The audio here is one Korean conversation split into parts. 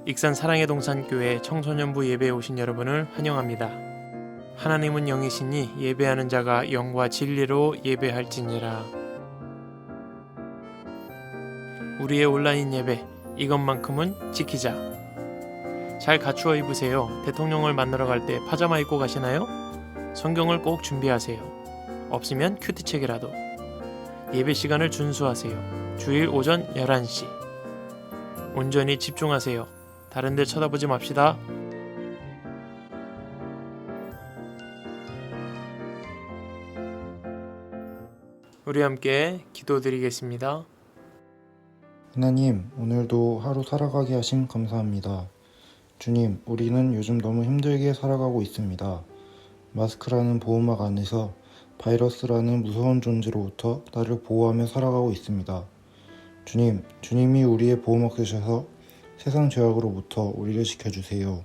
익산 사랑의 동산교회 청소년부 예배에 오신 여러분을 환영합니다. 하나님은 영이시니 예배하는 자가 영과 진리로 예배할지니라. 우리의 온라인 예배, 이것만큼은 지키자. 잘 갖추어 입으세요. 대통령을 만나러 갈 때 파자마 입고 가시나요? 성경을 꼭 준비하세요. 없으면 큐티책이라도. 예배 시간을 준수하세요. 주일 오전 11시. 온전히 집중하세요. 다른 데 쳐다보지 맙시다. 우리 함께 기도드리겠습니다. 하나님, 오늘도 하루 살아가게 하심 감사합니다. 주님, 우리는 요즘 너무 힘들게 살아가고 있습니다. 마스크라는 보호막 안에서 바이러스라는 무서운 존재로부터 나를 보호하며 살아가고 있습니다. 주님, 주님이 우리의 보호막 되셔서 세상 죄악으로부터 우리를 지켜주세요.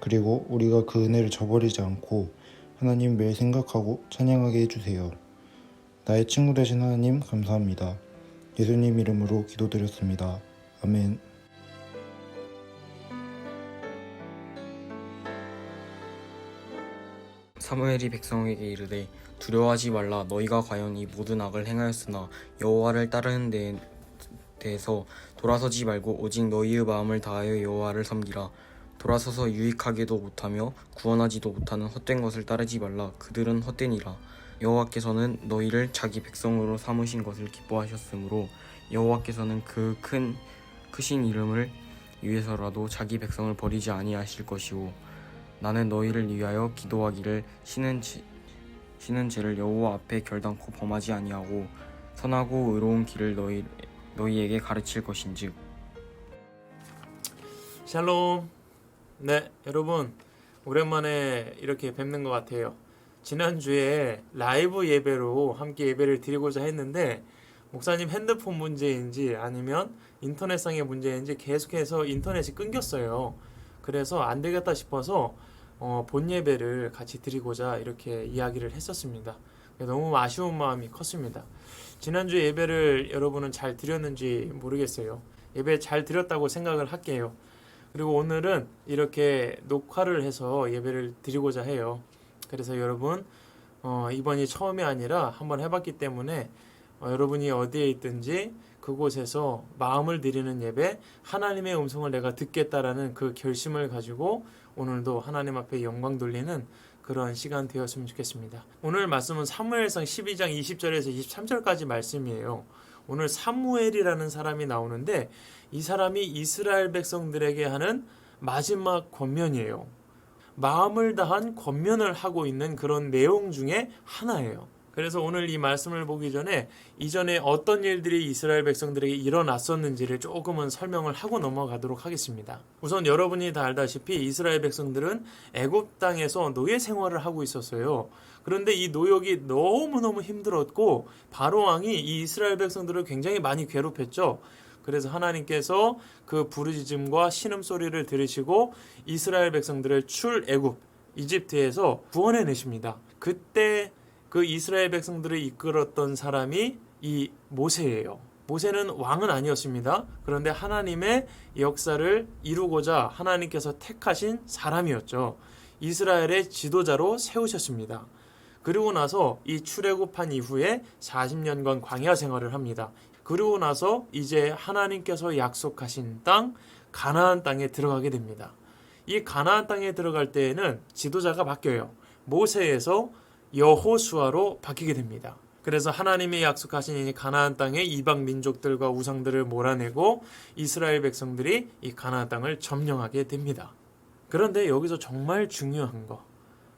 그리고 우리가 그 은혜를 저버리지 않고 하나님 매일 생각하고 찬양하게 해주세요. 나의 친구 되신 하나님 감사합니다. 예수님 이름으로 기도드렸습니다. 아멘. 사무엘이 백성에게 이르되 두려워하지 말라. 너희가 과연 이 모든 악을 행하였으나 여호와를 따르는 데에 대해서 돌아서지 말고 오직 너희의 마음을 다하여 여호와를 섬기라. 돌아서서 유익하게도 못하며 구원하지도 못하는 헛된 것을 따르지 말라. 그들은 헛되니라. 여호와께서는 너희를 자기 백성으로 삼으신 것을 기뻐하셨으므로 여호와께서는 그 크신 이름을 위해서라도 자기 백성을 버리지 아니하실 것이오. 나는 너희를 위하여 기도하기를 쉬는 죄를 여호와 앞에 결단코 범하지 아니하고 선하고 의로운 길을 너희에게 가르칠 것인즉. 샬롬. 네, 여러분 오랜만에 이렇게 뵙는 것 같아요. 지난주에 라이브 예배로 함께 예배를 드리고자 했는데 목사님 핸드폰 문제인지 아니면 인터넷상의 문제인지 계속해서 인터넷이 끊겼어요. 그래서 안 되겠다 싶어서 본 예배를 같이 드리고자 이렇게 이야기를 했었습니다. 너무 아쉬운 마음이 컸습니다. 지난주 예배를 여러분은 잘 드렸는지 모르겠어요. 예배 잘 드렸다고 생각을 할게요. 그리고 오늘은 이렇게 녹화를 해서 예배를 드리고자 해요. 그래서 여러분 이번이 처음이 아니라 한번 해봤기 때문에 여러분이 어디에 있든지 그곳에서 마음을 드리는 예배, 하나님의 음성을 내가 듣겠다라는 그 결심을 가지고 오늘도 하나님 앞에 영광 돌리는 그런 시간 되었으면 좋겠습니다. 오늘 말씀은 사무엘상 12장 20절에서 23절까지 말씀이에요. 오늘 사무엘이라는 사람이 나오는데 이 사람이 이스라엘 백성들에게 하는 마지막 권면이에요. 마음을 다한 권면을 하고 있는 그런 내용 중에 하나예요. 그래서 오늘 이 말씀을 보기 전에 이전에 어떤 일들이 이스라엘 백성들에게 일어났었는지를 조금은 설명을 하고 넘어가도록 하겠습니다. 우선 여러분이 다 알다시피 이스라엘 백성들은 애굽 땅에서 노예 생활을 하고 있었어요. 그런데 이 노역이 너무너무 힘들었고 바로 왕이 이 이스라엘 백성들을 굉장히 많이 괴롭혔죠. 그래서 하나님께서 그 부르짖음과 신음소리를 들으시고 이스라엘 백성들을 출애굽 이집트에서 구원해내십니다. 그때 그 이스라엘 백성들을 이끌었던 사람이 이 모세예요. 모세는 왕은 아니었습니다. 그런데 하나님의 역사를 이루고자 하나님께서 택하신 사람이었죠. 이스라엘의 지도자로 세우셨습니다. 그리고 나서 이 출애굽한 이후에 40년간 광야 생활을 합니다. 그리고 나서 이제 하나님께서 약속하신 땅 가나안 땅에 들어가게 됩니다. 이 가나안 땅에 들어갈 때에는 지도자가 바뀌어요. 모세에서 여호수아로 바뀌게 됩니다. 그래서 하나님이 약속하신 이 가나안 땅의 이방 민족들과 우상들을 몰아내고 이스라엘 백성들이 이 가나안 땅을 점령하게 됩니다. 그런데 여기서 정말 중요한 거,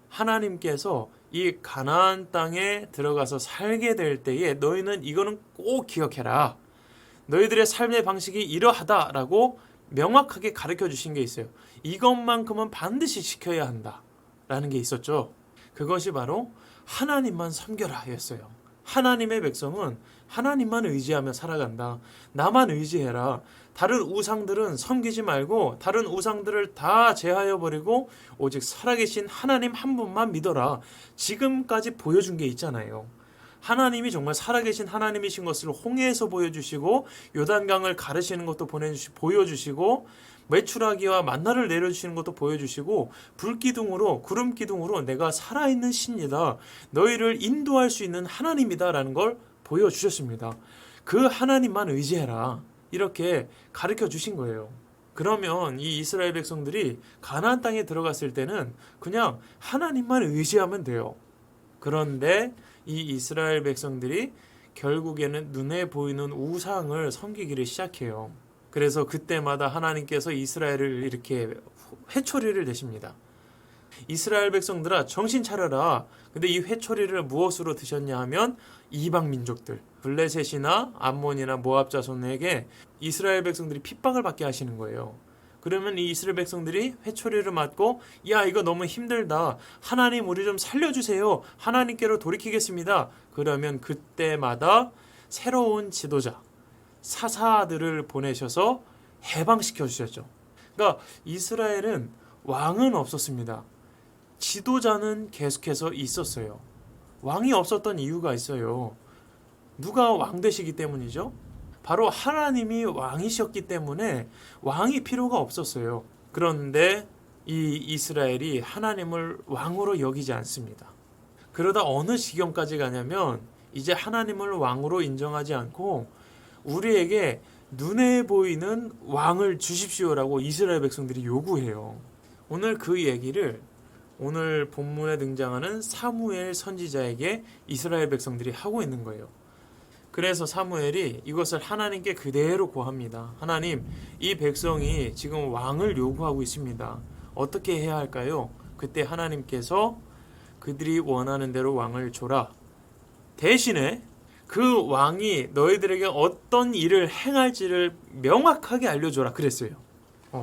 하나님께서 이 가나안 땅에 들어가서 살게 될 때에 너희는 이거는 꼭 기억해라. 너희들의 삶의 방식이 이러하다라고 명확하게 가르쳐 주신 게 있어요. 이것만큼은 반드시 지켜야 한다라는 게 있었죠. 그것이 바로 하나님만 섬겨라 였어요. 하나님의 백성은 하나님만 의지하며 살아간다. 나만 의지해라. 다른 우상들은 섬기지 말고 다른 우상들을 다 제하여 버리고 오직 살아계신 하나님 한 분만 믿어라. 지금까지 보여준 게 있잖아요. 하나님이 정말 살아계신 하나님이신 것을 홍해에서 보여주시고 요단강을 가르시는 것도 보여주시고 메추라기와 만나를 내려주시는 것도 보여주시고 불기둥으로 구름기둥으로 내가 살아있는 신이다. 너희를 인도할 수 있는 하나님이다 라는 걸 보여주셨습니다. 그 하나님만 의지해라. 이렇게 가르쳐 주신 거예요. 그러면 이 이스라엘 백성들이 가나안 땅에 들어갔을 때는 그냥 하나님만 의지하면 돼요. 그런데 이 이스라엘 백성들이 결국에는 눈에 보이는 우상을 섬기기를 시작해요. 그래서 그때마다 하나님께서 이스라엘을 이렇게 회초리를 내십니다. 이스라엘 백성들아 정신 차려라. 근데 이 회초리를 무엇으로 드셨냐 하면 이방 민족들 블레셋이나 암몬이나 모압 자손에게 이스라엘 백성들이 핍박을 받게 하시는 거예요. 그러면 이 이스라엘 백성들이 회초리를 맞고 야 이거 너무 힘들다. 하나님 우리 좀 살려주세요. 하나님께로 돌이키겠습니다. 그러면 그때마다 새로운 지도자 사사들을 보내셔서 해방시켜 주셨죠. 그러니까 이스라엘은 왕은 없었습니다. 지도자는 계속해서 있었어요. 왕이 없었던 이유가 있어요. 누가 왕 되시기 때문이죠? 바로 하나님이 왕이셨기 때문에 왕이 필요가 없었어요. 그런데 이 이스라엘이 하나님을 왕으로 여기지 않습니다. 그러다 어느 지경까지 가냐면 이제 하나님을 왕으로 인정하지 않고 우리에게 눈에 보이는 왕을 주십시오라고 이스라엘 백성들이 요구해요. 오늘 그 얘기를 오늘 본문에 등장하는 사무엘 선지자에게 이스라엘 백성들이 하고 있는 거예요. 그래서 사무엘이 이것을 하나님께 그대로 고합니다. 하나님, 이 백성이 지금 왕을 요구하고 있습니다. 어떻게 해야 할까요? 그때 하나님께서 그들이 원하는 대로 왕을 줘라. 대신에 그 왕이 너희들에게 어떤 일을 행할지를 명확하게 알려줘라 그랬어요.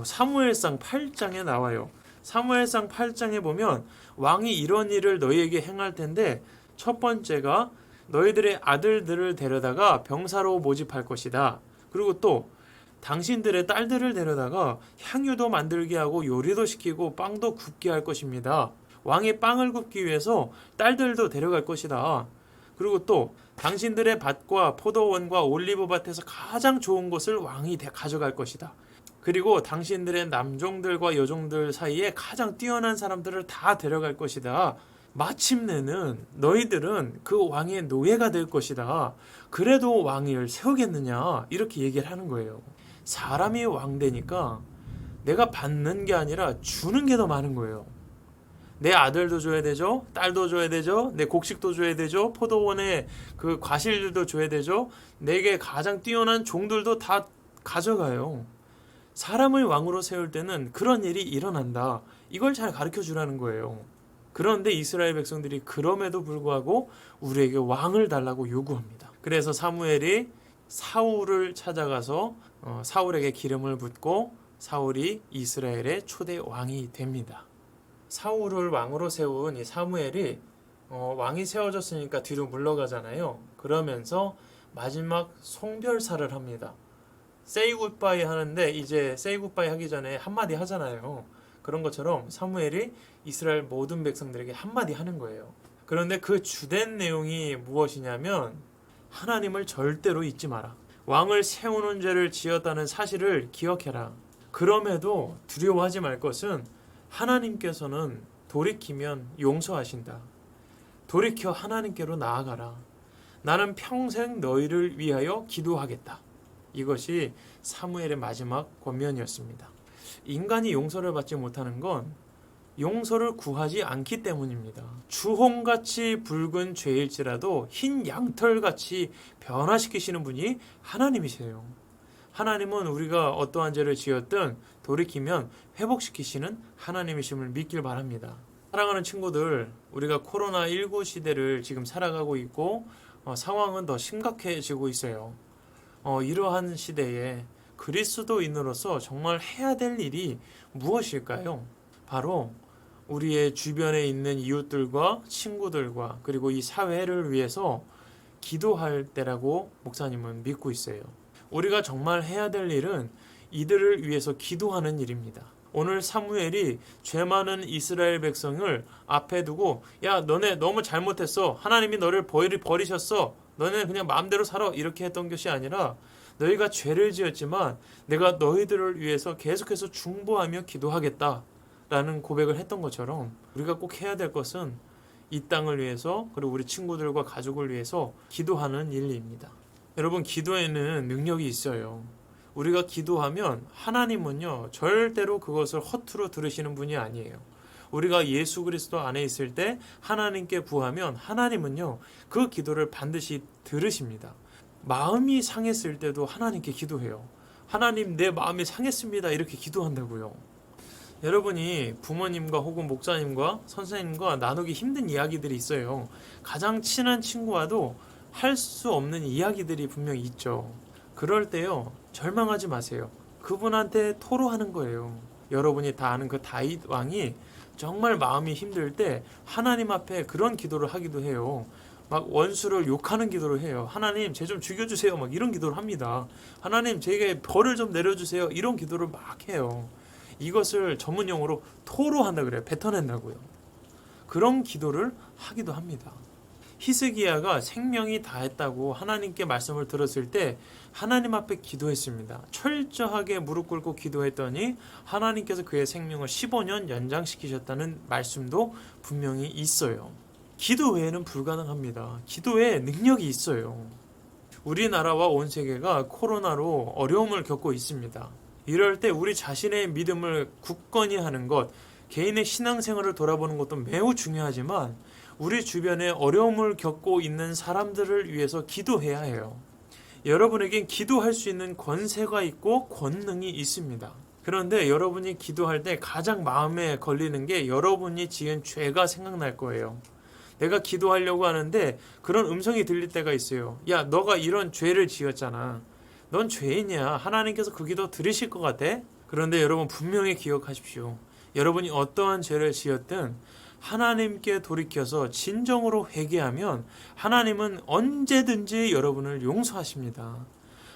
사무엘상 8장에 나와요. 사무엘상 8장에 보면 왕이 이런 일을 너희에게 행할 텐데 첫 번째가 너희들의 아들들을 데려다가 병사로 모집할 것이다. 그리고 또 당신들의 딸들을 데려다가 향유도 만들게 하고 요리도 시키고 빵도 굽게 할 것입니다. 왕이 빵을 굽기 위해서 딸들도 데려갈 것이다. 그리고 또 당신들의 밭과 포도원과 올리브밭에서 가장 좋은 것을 왕이 가져갈 것이다. 그리고 당신들의 남종들과 여종들 사이에 가장 뛰어난 사람들을 다 데려갈 것이다. 마침내는 너희들은 그 왕의 노예가 될 것이다. 그래도 왕을 세우겠느냐 이렇게 얘기를 하는 거예요. 사람이 왕 되니까 내가 받는 게 아니라 주는 게 더 많은 거예요. 내 아들도 줘야 되죠. 딸도 줘야 되죠. 내 곡식도 줘야 되죠. 포도원의 그 과실들도 줘야 되죠. 내게 가장 뛰어난 종들도 다 가져가요. 사람을 왕으로 세울 때는 그런 일이 일어난다. 이걸 잘 가르쳐 주라는 거예요. 그런데 이스라엘 백성들이 그럼에도 불구하고 우리에게 왕을 달라고 요구합니다. 그래서 사무엘이 사울을 찾아가서 사울에게 기름을 붓고 사울이 이스라엘의 초대 왕이 됩니다. 사울을 왕으로 세운 이 사무엘이 왕이 세워졌으니까 뒤로 물러가잖아요. 그러면서 마지막 송별사를 합니다. Say goodbye 하는데 이제 say goodbye 하기 전에 한마디 하잖아요. 그런 것처럼 사무엘이 이스라엘 모든 백성들에게 한마디 하는 거예요. 그런데 그 주된 내용이 무엇이냐면 하나님을 절대로 잊지 마라. 왕을 세우는 죄를 지었다는 사실을 기억해라. 그럼에도 두려워하지 말 것은 하나님께서는 돌이키면 용서하신다. 돌이켜 하나님께로 나아가라. 나는 평생 너희를 위하여 기도하겠다. 이것이 사무엘의 마지막 권면이었습니다. 인간이 용서를 받지 못하는 건 용서를 구하지 않기 때문입니다. 주홍같이 붉은 죄일지라도 흰 양털같이 변화시키시는 분이 하나님이세요. 하나님은 우리가 어떠한 죄를 지었든 돌이키면 회복시키시는 하나님이심을 믿길 바랍니다. 사랑하는 친구들, 우리가 코로나19 시대를 지금 살아가고 있고 상황은 더 심각해지고 있어요. 이러한 시대에 그리스도인으로서 정말 해야 될 일이 무엇일까요? 바로 우리의 주변에 있는 이웃들과 친구들과 그리고 이 사회를 위해서 기도할 때라고 목사님은 믿고 있어요. 우리가 정말 해야 될 일은 이들을 위해서 기도하는 일입니다. 오늘 사무엘이 죄 많은 이스라엘 백성을 앞에 두고 야 너네 너무 잘못했어. 하나님이 너를 버리셨어. 너네 그냥 마음대로 살아. 이렇게 했던 것이 아니라 너희가 죄를 지었지만 내가 너희들을 위해서 계속해서 중보하며 기도하겠다 라는 고백을 했던 것처럼 우리가 꼭 해야 될 것은 이 땅을 위해서 그리고 우리 친구들과 가족을 위해서 기도하는 일입니다. 여러분 기도에는 능력이 있어요. 우리가 기도하면 하나님은요 절대로 그것을 허투루 들으시는 분이 아니에요. 우리가 예수 그리스도 안에 있을 때 하나님께 구하면 하나님은요 그 기도를 반드시 들으십니다. 마음이 상했을 때도 하나님께 기도해요. 하나님 내 마음이 상했습니다 이렇게 기도한다고요. 여러분이 부모님과 혹은 목사님과 선생님과 나누기 힘든 이야기들이 있어요. 가장 친한 친구와도 할 수 없는 이야기들이 분명히 있죠. 그럴 때요 절망하지 마세요. 그분한테 토로하는 거예요. 여러분이 다 아는 그 다윗 왕이 정말 마음이 힘들 때 하나님 앞에 그런 기도를 하기도 해요. 막 원수를 욕하는 기도를 해요. 하나님 쟤 좀 죽여주세요. 막 이런 기도를 합니다. 하나님 제게 벌을 좀 내려주세요. 이런 기도를 막 해요. 이것을 전문 용어로 토로한다 그래요. 뱉어낸다고요. 그런 기도를 하기도 합니다. 히스기야가 생명이 다했다고 하나님께 말씀을 들었을 때 하나님 앞에 기도했습니다. 철저하게 무릎 꿇고 기도했더니 하나님께서 그의 생명을 15년 연장시키셨다는 말씀도 분명히 있어요. 기도 외에는 불가능합니다. 기도에 능력이 있어요. 우리나라와 온 세계가 코로나로 어려움을 겪고 있습니다. 이럴 때 우리 자신의 믿음을 굳건히 하는 것, 개인의 신앙생활을 돌아보는 것도 매우 중요하지만 우리 주변에 어려움을 겪고 있는 사람들을 위해서 기도해야 해요. 여러분에겐 기도할 수 있는 권세가 있고 권능이 있습니다. 그런데 여러분이 기도할 때 가장 마음에 걸리는 게 여러분이 지은 죄가 생각날 거예요. 내가 기도하려고 하는데 그런 음성이 들릴 때가 있어요. 야, 너가 이런 죄를 지었잖아. 넌 죄인이야. 하나님께서 그 기도 들으실 것 같아? 그런데 여러분 분명히 기억하십시오. 여러분이 어떠한 죄를 지었든 하나님께 돌이켜서 진정으로 회개하면 하나님은 언제든지 여러분을 용서하십니다.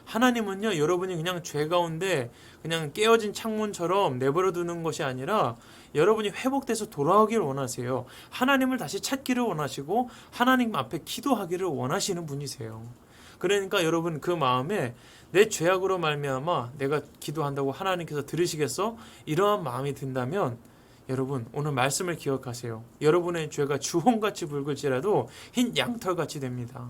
하나님은요 여러분이 그냥 죄 가운데 그냥 깨어진 창문처럼 내버려 두는 것이 아니라 여러분이 회복돼서 돌아오길 원하세요. 하나님을 다시 찾기를 원하시고 하나님 앞에 기도하기를 원하시는 분이세요. 그러니까 여러분 그 마음에 내 죄악으로 말미암아 내가 기도한다고 하나님께서 들으시겠어? 이러한 마음이 든다면 여러분 오늘 말씀을 기억하세요. 여러분의 죄가 주홍같이 붉을지라도 흰 양털같이 됩니다.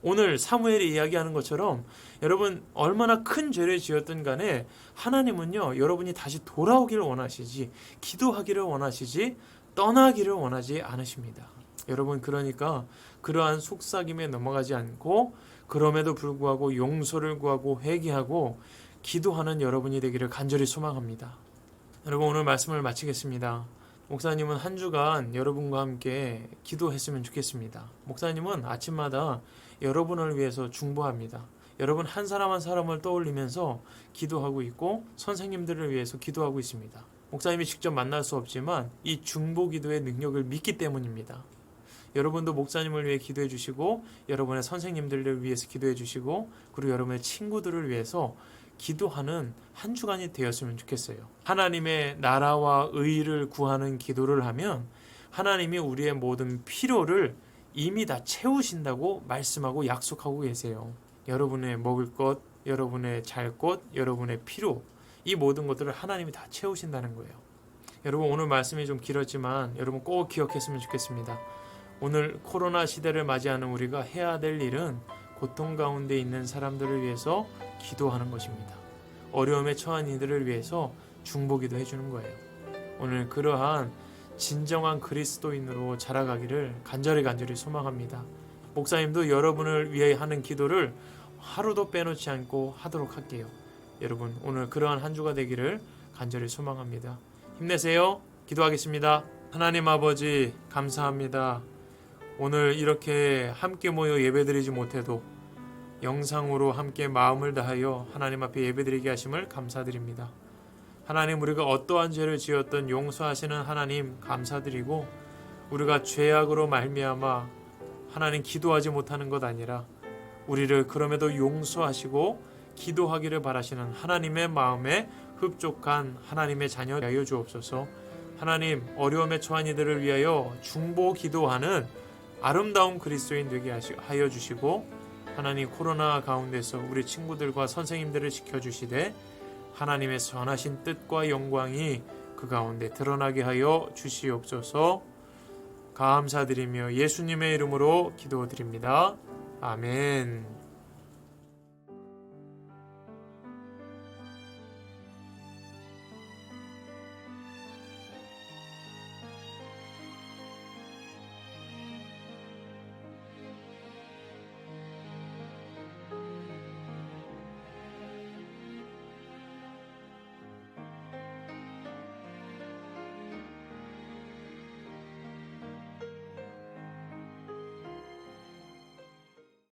오늘 사무엘이 이야기하는 것처럼 여러분 얼마나 큰 죄를 지었든 간에 하나님은요 여러분이 다시 돌아오기를 원하시지 기도하기를 원하시지 떠나기를 원하지 않으십니다. 여러분 그러니까 그러한 속삭임에 넘어가지 않고 그럼에도 불구하고 용서를 구하고 회개하고 기도하는 여러분이 되기를 간절히 소망합니다. 여러분 오늘 말씀을 마치겠습니다. 목사님은 한 주간 여러분과 함께 기도했으면 좋겠습니다. 목사님은 아침마다 여러분을 위해서 중보합니다. 여러분 한 사람 한 사람을 떠올리면서 기도하고 있고 선생님들을 위해서 기도하고 있습니다. 목사님이 직접 만날 수 없지만 이 중보 기도의 능력을 믿기 때문입니다. 여러분도 목사님을 위해 기도해 주시고 여러분의 선생님들을 위해서 기도해 주시고 그리고 여러분의 친구들을 위해서 기도하는 한 주간이 되었으면 좋겠어요. 하나님의 나라와 의를 구하는 기도를 하면 하나님이 우리의 모든 필요를 이미 다 채우신다고 말씀하고 약속하고 계세요. 여러분의 먹을 것, 여러분의 잘 것, 여러분의 필요 이 모든 것들을 하나님이 다 채우신다는 거예요. 여러분 오늘 말씀이 좀 길었지만 여러분 꼭 기억했으면 좋겠습니다. 오늘 코로나 시대를 맞이하는 우리가 해야 될 일은 고통 가운데 있는 사람들을 위해서 기도하는 것입니다. 어려움에 처한 이들을 위해서 중보기도 해주는 거예요. 오늘 그러한 진정한 그리스도인으로 자라가기를 간절히 소망합니다. 목사님도 여러분을 위해 하는 기도를 하루도 빼놓지 않고 하도록 할게요. 여러분 오늘 그러한 한 주가 되기를 간절히 소망합니다. 힘내세요. 기도하겠습니다. 하나님 아버지 감사합니다. 오늘 이렇게 함께 모여 예배드리지 못해도 영상으로 함께 마음을 다하여 하나님 앞에 예배드리게 하심을 감사드립니다. 하나님 우리가 어떠한 죄를 지었든 용서하시는 하나님 감사드리고 우리가 죄악으로 말미암아 하나님 기도하지 못하는 것 아니라 우리를 그럼에도 용서하시고 기도하기를 바라시는 하나님의 마음에 흡족한 하나님의 자녀 되어 주옵소서. 하나님, 어려움에 처한 이들을 위하여 중보 기도하는 아름다운 그리스도인 되게 하여 주시고, 하나님, 코로나 가운데서 우리 친구들과 선생님들을 지켜주시되 하나님의 선하신 뜻과 영광이 그 가운데 드러나게 하여 주시옵소서. 감사드리며 예수님의 이름으로 기도드립니다. 아멘.